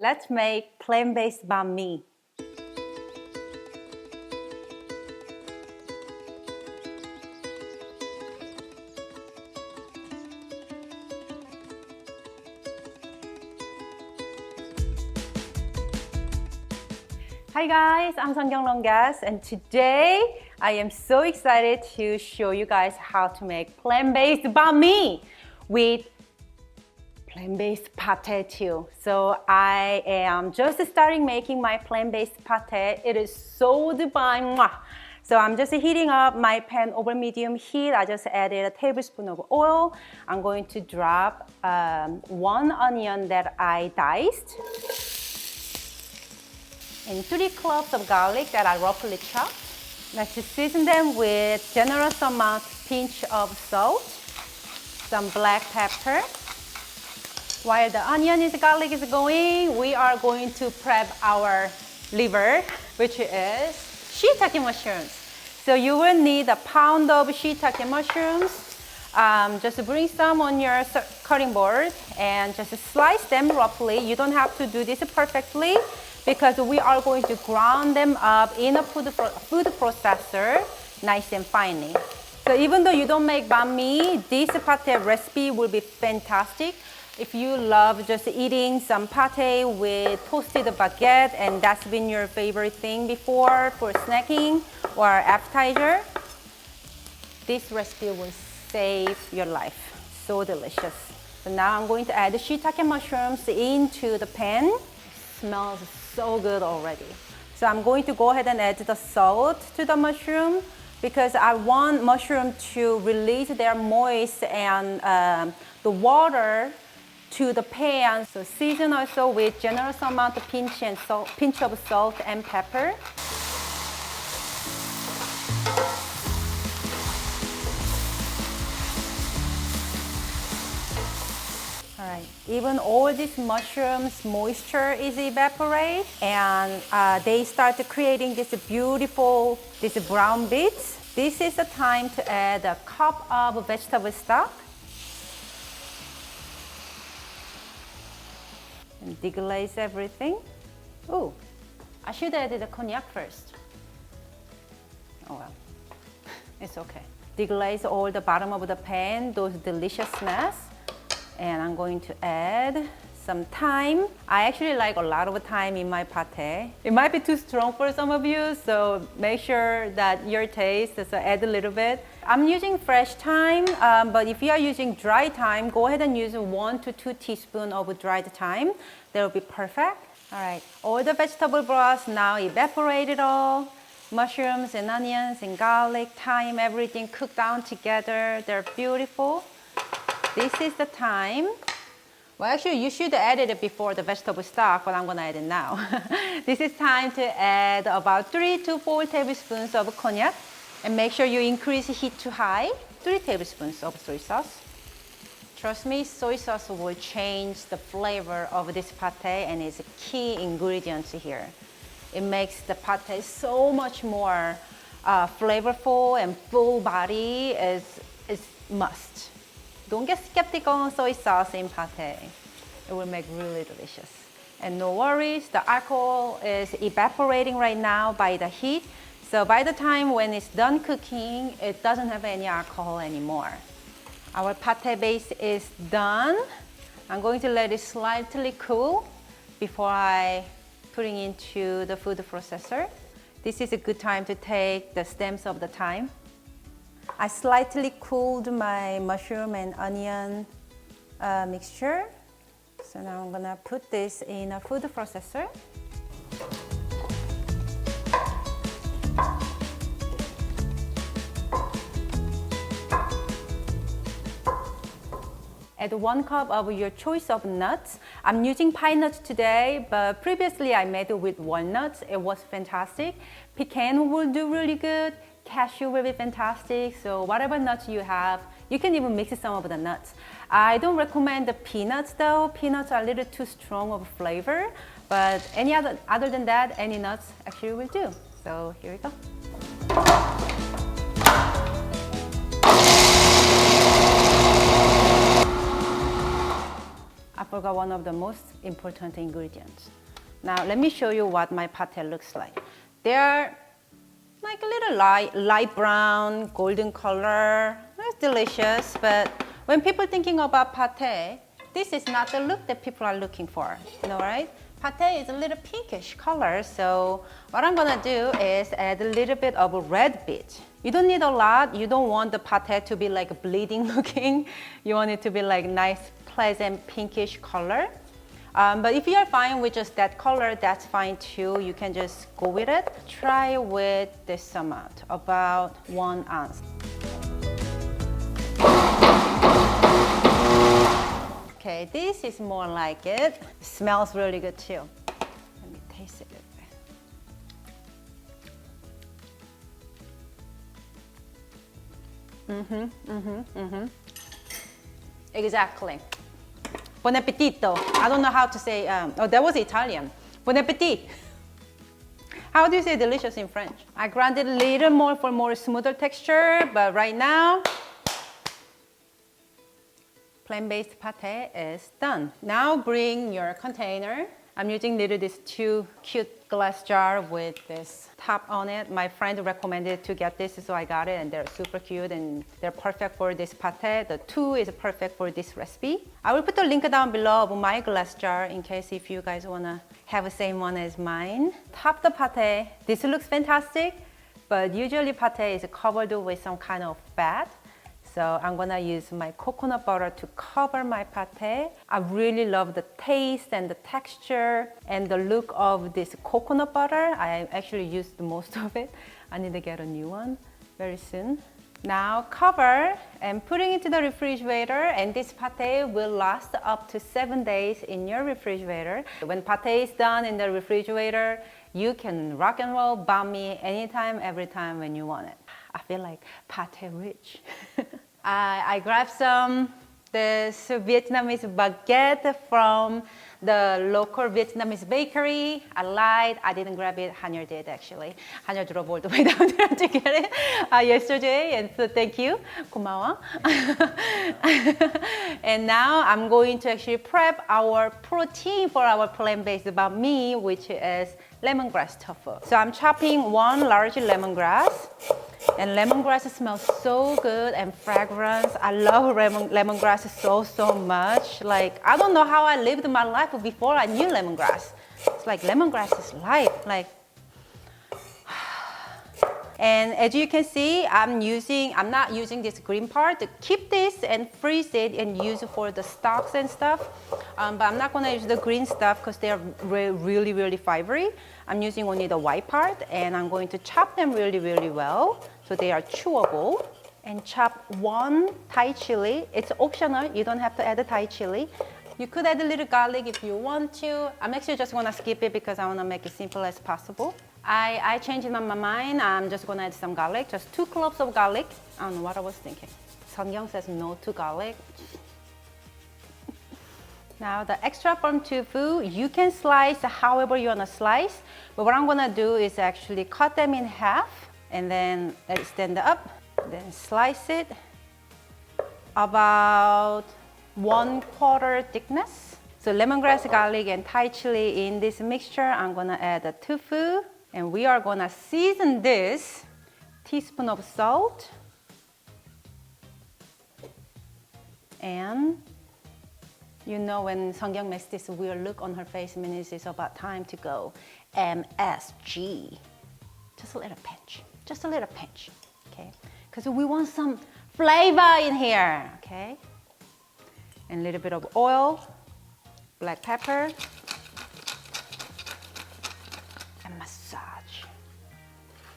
Let's make plant-based banh mi. Hi guys, I'm Seonkyoung and today I am so excited to show you guys how to make plant-based banh mi with plant-based pate too. So I am just starting making my plant-based pate. It is so divine. So I'm just heating up my pan over medium heat. I just added a tablespoon of oil. I'm going to drop one onion that I diced and 3 cloves of garlic that I roughly chopped. Let's season them with generous amount, pinch of salt, some black pepper. While the onion and garlic is going, we are going to prep our liver, which is shiitake mushrooms. So you will need a pound of shiitake mushrooms. Just bring some on your cutting board and just slice them roughly. You don't have to do this perfectly because we are going to ground them up in a food processor nice and finely. So even though you don't make banh mi, this pate recipe will be fantastic. If you love just eating some pate with toasted baguette and that's been your favorite thing before for snacking or appetizer, this recipe will save your life. So delicious. So now I'm going to add the shiitake mushrooms into the pan. It smells so good already. So I'm going to go ahead and add the salt to the mushroom because I want mushroom to release their moist and the water to the pan. So season also with generous amount of pinch of salt and pepper. All right, even all these mushrooms moisture is evaporate and they start creating this beautiful, brown beets. This is the time to add a cup of vegetable stock. And deglaze everything. Oh, I should add the cognac first. Oh well, it's okay. Deglaze all the bottom of the pan, those deliciousness. And I'm going to add some thyme. I actually like a lot of thyme in my pate. It might be too strong for some of you, so make sure that your taste, so add a little bit. I'm using fresh thyme, but if you are using dry thyme, go ahead and use 1 to 2 teaspoons of dried thyme. That will be perfect. All right, all the vegetable broths now evaporated all. Mushrooms and onions and garlic, thyme, everything cooked down together. They're beautiful. This is the time. Well, actually, you should add it before the vegetable stock, but I'm gonna add it now. This is time to add about 3 to 4 tablespoons of cognac. And make sure you increase heat to high. 3 tablespoons of soy sauce. Trust me, soy sauce will change the flavor of this pate and is a key ingredient here. It makes the pate so much more flavorful and full body. Is must. Don't get skeptical on soy sauce in pate. It will make really delicious. And no worries, the alcohol is evaporating right now by the heat. So by the time when it's done cooking, it doesn't have any alcohol anymore. Our pate base is done. I'm going to let it slightly cool before I putting into the food processor. This is a good time to take the stems of the thyme. I slightly cooled my mushroom and onion mixture. So now I'm gonna put this in a food processor. Add 1 cup of your choice of nuts. I'm using pine nuts today, but previously I made it with walnuts. It was fantastic. Pecan will do really good. Cashew will be fantastic. So whatever nuts you have, you can even mix some of the nuts. I don't recommend the peanuts though. Peanuts are a little too strong of flavor, but any other than that, any nuts actually will do. So here we go. I forgot one of the most important ingredients. Now let me show you what my pate looks like. They're like a little light brown, golden color. It's delicious, but when people thinking about pate, this is not the look that people are looking for, you know, right? Pate is a little pinkish color, so what I'm gonna do is add a little bit of red beet. You don't need a lot. You don't want the pate to be like bleeding looking. You want it to be like nice, pleasant pinkish color. But if you are fine with just that color, that's fine too. You can just go with it. Try with this amount, about 1 ounce. Okay, this is more like it. Smells really good too. Let me taste it a bit. Exactly. Buon appetito. I don't know how to say, oh, that was Italian. Buon appetit. How do you say delicious in French? I ground it a little more for more smoother texture, but right now, plant-based pate is done. Now bring your container. I'm using this 2 cute glass jar with this top on it. My friend recommended to get this, so I got it, and they're super cute and they're perfect for this pate. The II is perfect for this recipe. I will put the link down below of my glass jar in case if you guys wanna have the same one as mine. Top the pate. This looks fantastic, but usually pate is covered with some kind of fat. So I'm gonna use my coconut butter to cover my pate. I really love the taste and the texture and the look of this coconut butter. I actually used most of it. I need to get a new one very soon. Now cover and putting it into the refrigerator, and this pate will last up to 7 days in your refrigerator. When pate is done in the refrigerator, you can rock and roll banh mi anytime, every time when you want it. I feel like pate rich. I grabbed this Vietnamese baguette from the local Vietnamese bakery. I lied, I didn't grab it. Hanya did actually. Hanya drove all the way down there to get it yesterday, and so thank you. 고마워. And now I'm going to actually prep our protein for our plant-based banh mi, which is lemongrass tofu. So I'm chopping 1 large lemongrass. And lemongrass smells so good and fragrance. I love lemongrass so much. Like, I don't know how I lived my life before I knew lemongrass. It's like lemongrass is life. Like, and as you can see, I'm not using this green part. To keep this and freeze it and use it for the stalks and stuff. But I'm not gonna use the green stuff because they're really fibery. I'm using only the white part, and I'm going to chop them really well so they are chewable. And chop 1 Thai chili. It's optional, you don't have to add the Thai chili. You could add a little garlic if you want to. I'm actually just gonna skip it because I wanna make it simple as possible. I changed my mind. I'm just gonna add some garlic, just 2 cloves of garlic. I don't know what I was thinking. Seonkyoung says no to garlic. Now the extra firm tofu, you can slice however you wanna slice, but what I'm gonna do is actually cut them in half and then let it stand up, then slice it about 1/4 thickness. So lemongrass, garlic, and Thai chili in this mixture. I'm gonna add the tofu, and we are gonna season this. Teaspoon of salt, and you know when Seonkyoung makes this weird look on her face, it means it's about time to go MSG. Just a little pinch, okay? Because we want some flavor in here, okay? And a little bit of oil, black pepper, and massage.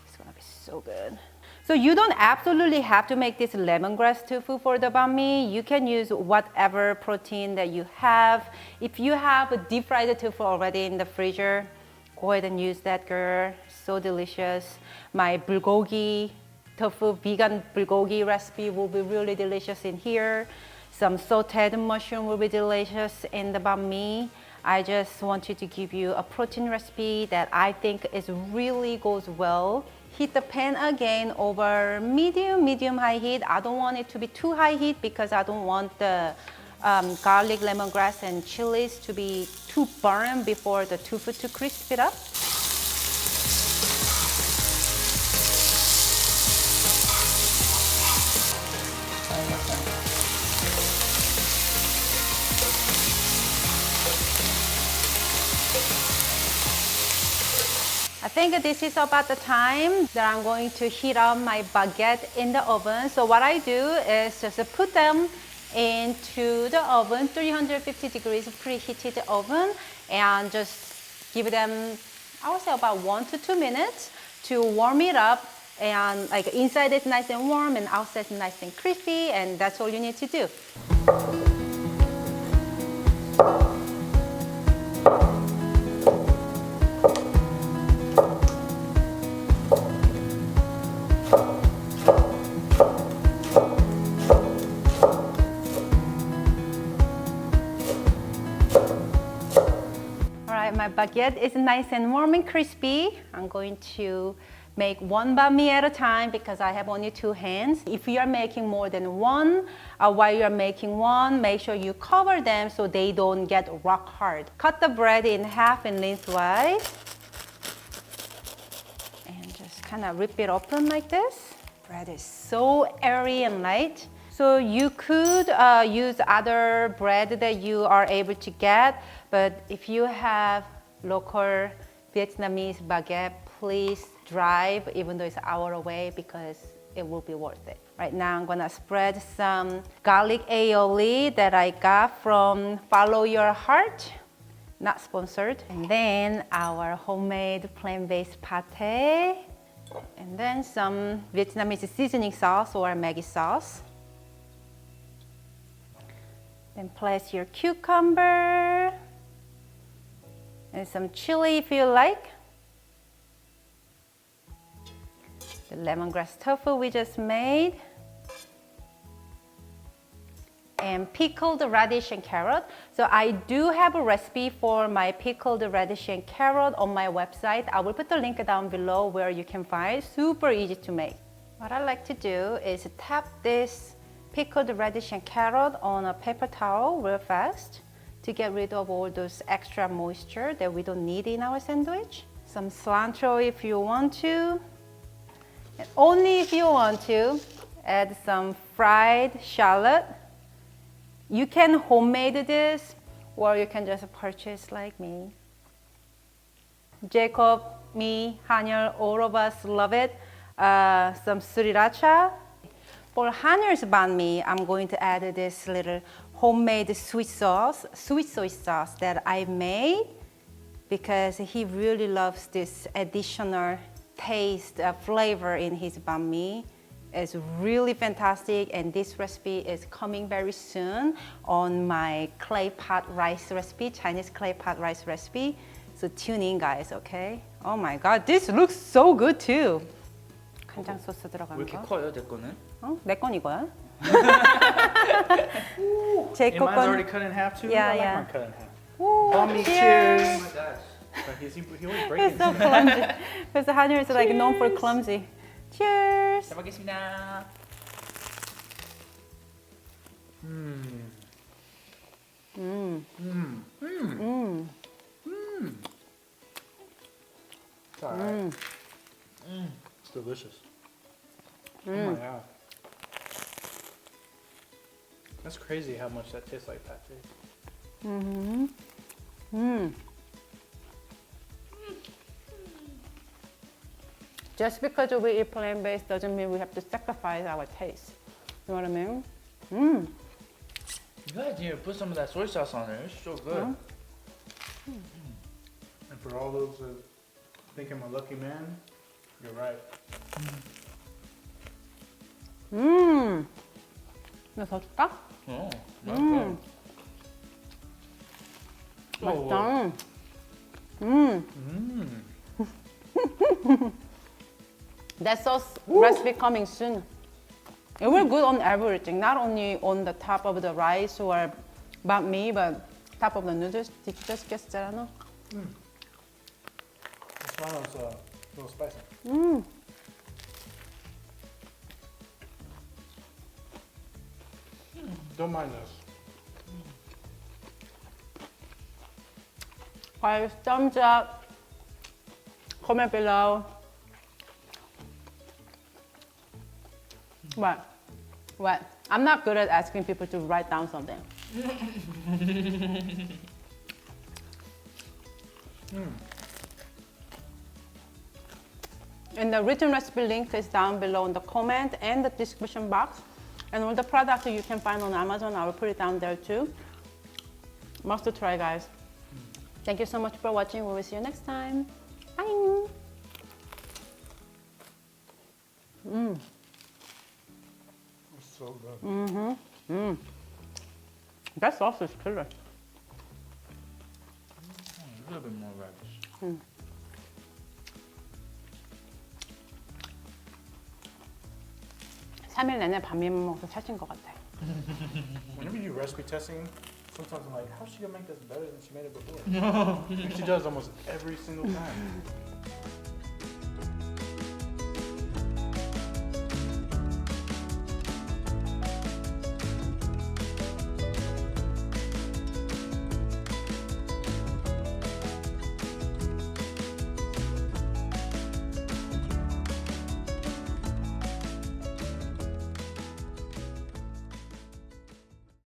It's gonna be so good. So you don't absolutely have to make this lemongrass tofu for the banh mi. You can use whatever protein that you have. If you have a deep fried tofu already in the freezer, go ahead and use that, girl. So delicious. My bulgogi tofu, vegan bulgogi recipe will be really delicious in here. Some sauteed mushroom will be delicious in the banh mi. I just wanted to give you a protein recipe that I think is really goes well. Heat the pan again over medium high heat. I don't want it to be too high heat because I don't want the garlic, lemongrass, and chilies to be too burn before the tofu to crisp it up. I think this is about the time that I'm going to heat up my baguette in the oven. So what I do is just put them into the oven, 350 degrees preheated oven, and just give them, I would say about 1 to 2 minutes to warm it up. And like inside is nice and warm and outside is nice and crispy, and that's all you need to do. My baguette is nice and warm and crispy. I'm going to make one banh mi at a time because I have only 2 hands. If you are making more than one, while you are making one, make sure you cover them so they don't get rock hard. Cut the bread in half and lengthwise. And just kind of rip it open like this. Bread is so airy and light. So you could use other bread that you are able to get, but if you have local Vietnamese baguette, please drive even though it's an hour away because it will be worth it. Right now I'm gonna spread some garlic aioli that I got from Follow Your Heart, not sponsored. And then our homemade plant-based pate, and then some Vietnamese seasoning sauce or Maggi sauce. Then place your cucumber and some chili if you like. The lemongrass tofu we just made. And pickled radish and carrot. So I do have a recipe for my pickled radish and carrot on my website. I will put the link down below where you can find. Super easy to make. What I like to do is tap this pickled radish and carrot on a paper towel real fast to get rid of all those extra moisture that we don't need in our sandwich. Some cilantro if you want to. And only if you want to, add some fried shallot. You can homemade this or you can just purchase like me. Jacob, me, Hanyul, all of us love it. Some sriracha. For Hanyul's banh mi, I'm going to add this little homemade sweet soy sauce that I made because he really loves this additional taste, flavor in his banh mi. It's really fantastic, and this recipe is coming very soon on my clay pot rice recipe, Chinese clay pot rice recipe. So tune in, guys, okay? Oh my God, this looks so good too. 간장 소스 들어간 왜 이렇게 거. 커요, 내 거는? 어? 내 건 이거야? And 제거 mine's already 건. cut in half too? Yeah, I like yeah. mine cut in half. Ooh, Banh mi, cheers. cheers. Oh my gosh. Like, he always He's breaking so clumsy. Because Hanyul is like known for clumsy. Cheers. 잘 먹겠습니다. It's all right. It's delicious. Oh my God. That's crazy how much that tastes like pate. Just because we eat plant-based doesn't mean we have to sacrifice our taste. You know what I mean? You guys need to put some of that soy sauce on there. It's so good. And for all those that think I'm a lucky man, you're right. 이거 더 줄까? 어, 맛있어. 맛있다. That sauce recipe coming soon. It will good on everything, not only on the top of the rice or banh mi, but top of the noodles. Did you just guess that? No? This one was a little spicy. Don't mind this. Guys, thumbs up. Comment below. What? What? I'm not good at asking people to write down something. And the written recipe link is down below in the comment and the description box. And all the products you can find on Amazon, I will put it down there too. Must try, guys. Thank you so much for watching. We will see you next time. Bye. It's so good. That sauce is killer. A little bit more radish. 3일 내내 밤비빔 먹어서 살찐 것 같아. Whenever you do recipe testing, sometimes I'm like, how's she gonna make this better than she made it before? She does almost every single time.